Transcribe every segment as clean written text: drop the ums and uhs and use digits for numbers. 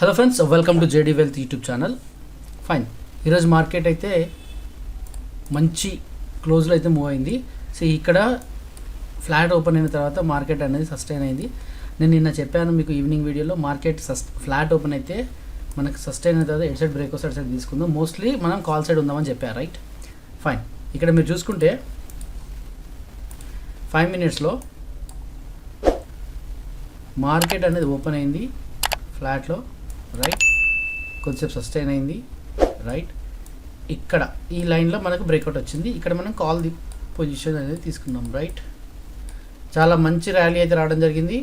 Hello friends, welcome to JD wealth YouTube channel. Fine, ఈరోజు market అయితే మంచి క్లోజ్లో అయితే మూవ్ అయింది. సో ఇక్కడ ఫ్లాట్ ఓపెన్ అయిన తర్వాత మార్కెట్ అనేది సస్టైన్ అయింది. నేను నిన్న చెప్పాను మీకు ఈవినింగ్ వీడియోలో, మార్కెట్ ఫ్లాట్ ఓపెన్ అయితే మనకు సస్టైన్ అయిన తర్వాత ఎడ్ సైడ్ బ్రేక్ వస్తే అటు సైడ్ తీసుకుందాం, మోస్ట్లీ మనం కాల్ సైడ్ ఉందామని చెప్పారు, రైట్? ఫైన్, ఇక్కడ మీరు చూసుకుంటే 5 minutesలో మార్కెట్ అనేది ఓపెన్ అయింది ఫ్లాట్లో, రైట్? కొద్దిసేపు సస్టైన్ అయింది, రైట్? ఇక్కడ ఈ లైన్లో మనకు బ్రేక్అవుట్ వచ్చింది. ఇక్కడ మనం కాల్ ది పొజిషన్ అనేది తీసుకున్నాం, రైట్? చాలా మంచి ర్యాలీ అయితే రావడం జరిగింది.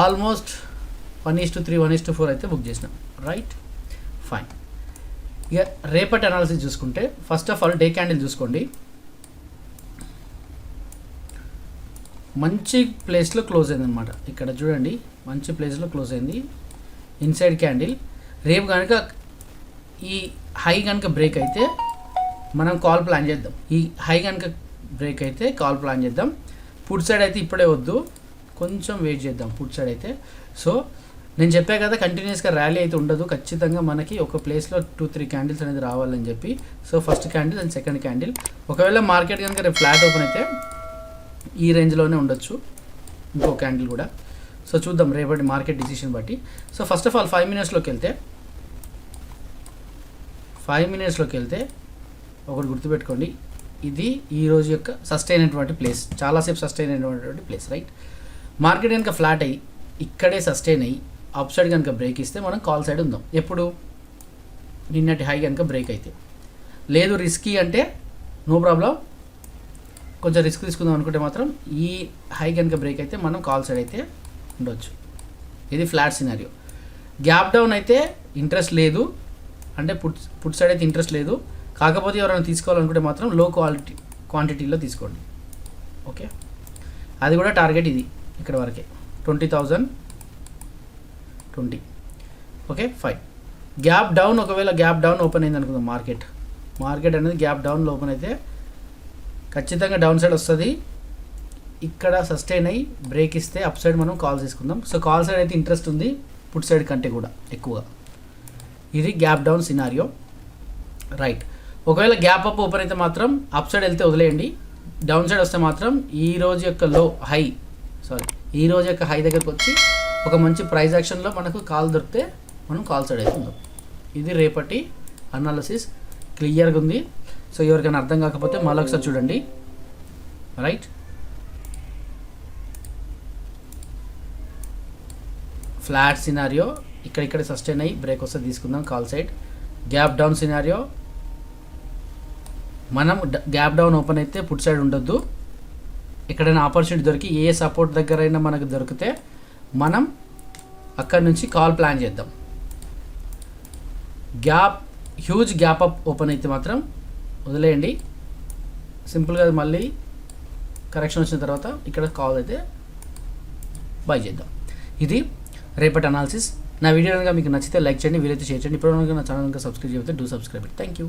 ఆల్మోస్ట్ 1:3, 1:4 అయితే బుక్ చేసినాం, రైట్? ఫైన్. ఇక రేపటి అనాలిసిస్ చూసుకుంటే, first of all day candle చూసుకోండి. మంచి ప్లేస్లో క్లోజ్ అయింది అనమాట. ఇక్కడ చూడండి, మంచి ప్లేస్లో క్లోజ్ అయింది ఇన్సైడ్ క్యాండిల్. రేపు కనుక ఈ హై కనుక బ్రేక్ అయితే మనం కాల్ ప్లాన్ చేద్దాం. ఈ హై కనుక బ్రేక్ అయితే కాల్ ప్లాన్ చేద్దాం. పుట్ సైడ్ అయితే ఇప్పుడే వద్దు, కొంచెం వెయిట్ చేద్దాం పుట్ సైడ్ అయితే. సో నేను చెప్పా కదా, కంటిన్యూస్గా ర్యాలీ అయితే ఉండదు, ఖచ్చితంగా మనకి ఒక ప్లేస్లో 2-3 క్యాండిల్స్ అనేది రావాలని చెప్పి. So first candle and second candle. ఒకవేళ మార్కెట్ కనుక రేపు ఫ్లాట్ ఓపెన్ అయితే ఈ రేంజ్లోనే ఉండొచ్చు, ఇంకో క్యాండిల్ కూడా. సో చూద్దాం రేపటి మార్కెట్ డిసిషన్ బట్టి. సో ఫస్ట్ ఆఫ్ ఆల్ 5 minutesలోకి వెళ్తే ఒకటి గుర్తుపెట్టుకోండి, ఇది ఈ రోజు యొక్క సస్టైన్ అయినటువంటి ప్లేస్, చాలాసేపు సస్టైన్ అయినటువంటి ప్లేస్, రైట్? మార్కెట్ కనుక ఫ్లాట్ అయ్యి ఇక్కడే సస్టైన్ అయ్యి అప్ సైడ్ కనుక బ్రేక్ ఇస్తే మనం కాల్ సైడ్ ఉందాం. ఎప్పుడు? నిన్నటి హై కనుక బ్రేక్ అయితే. లేదు రిస్కీ అంటే నో ప్రాబ్లం, కొంచెం రిస్క్ తీసుకుందాం అనుకుంటే మాత్రం ఈ హై కనుక బ్రేక్ అయితే మనం కాల్ సైడ్ అయితే ఉండొచ్చు. ఇది ఫ్లాట్ సినారియో. గ్యాప్ డౌన్ అయితే ఇంట్రెస్ట్ లేదు, అంటే పుట్ సైడ్ అయితే ఇంట్రెస్ట్ లేదు. కాకపోతే ఎవరైనా తీసుకోవాలనుకుంటే మాత్రం లో క్వాంటిటీలో తీసుకోండి, ఓకే? అది కూడా టార్గెట్ ఇది ఇక్కడ వరకే, 20,020, ఓకే? ఫైన్. గ్యాప్ డౌన్, ఒకవేళ గ్యాప్ డౌన్ ఓపెన్ అయింది అనుకుందాం, మార్కెట్ అనేది గ్యాప్ డౌన్లో ఓపెన్ అయితే ఖచ్చితంగా డౌన్ సైడ్ వస్తుంది. ఇక్కడ సస్టైన్ అయ్యి బ్రేక్ ఇస్తే అప్ సైడ్ మనం కాల్ తీసుకుందాం. సో కాల్ సైడ్ అయితే ఇంట్రెస్ట్ ఉంది, పుట్ సైడ్ కంటే కూడా ఎక్కువగా. ఇది గ్యాప్ డౌన్ సినారియో, రైట్? ఒకవేళ గ్యాప్ అప్ ఓపెన్ అయితే మాత్రం అప్ సైడ్ వెళ్తే వదిలేయండి. డౌన్ సైడ్ వస్తే మాత్రం ఈ రోజు యొక్క హై దగ్గరకు వచ్చి ఒక మంచి ప్రైస్ యాక్షన్లో మనకు కాల్ దొరికితే మనం కాల్ సైడ్ అయితే ఉందాం. ఇది రేపటి అనాలిసిస్, క్లియర్గా ఉంది. సో ఎవరికైనా అర్థం కాకపోతే మళ్ళీ ఒకసారి చూడండి, రైట్? ఫ్లాట్ సినారియో, ఇక్కడ సస్టైన్ అయ్యి బ్రేక్ వస్తే తీసుకుందాం call side. Gap down scenario, మనం గ్యాప్ డౌన్ ఓపెన్ అయితే పుట్ సైడ్ ఉండొద్దు. ఎక్కడైనా ఆపర్చునిటీ దొరికి ఏ సపోర్ట్ దగ్గర అయినా మనకు దొరికితే మనం అక్కడి నుంచి కాల్ ప్లాన్ చేద్దాం. హ్యూజ్ గ్యాప్ అప్ ఓపెన్ అయితే మాత్రం వదిలేయండి, సింపుల్గా మళ్ళీ కరెక్షన్ వచ్చిన తర్వాత ఇక్కడ కాల్ అయితే బై చేద్దాం. ఇది రేపటి అనాలిసిస్. నా వీడియో కనుక మీకు నచ్చితే లైక్ చేయండి, వీలైతే షేర్ చేయండి. ఇప్పుడు నా ఛానల్ కనుక సబ్స్క్రైబ్ చేస్తే డూ సబ్స్క్రైబ్. Thank you.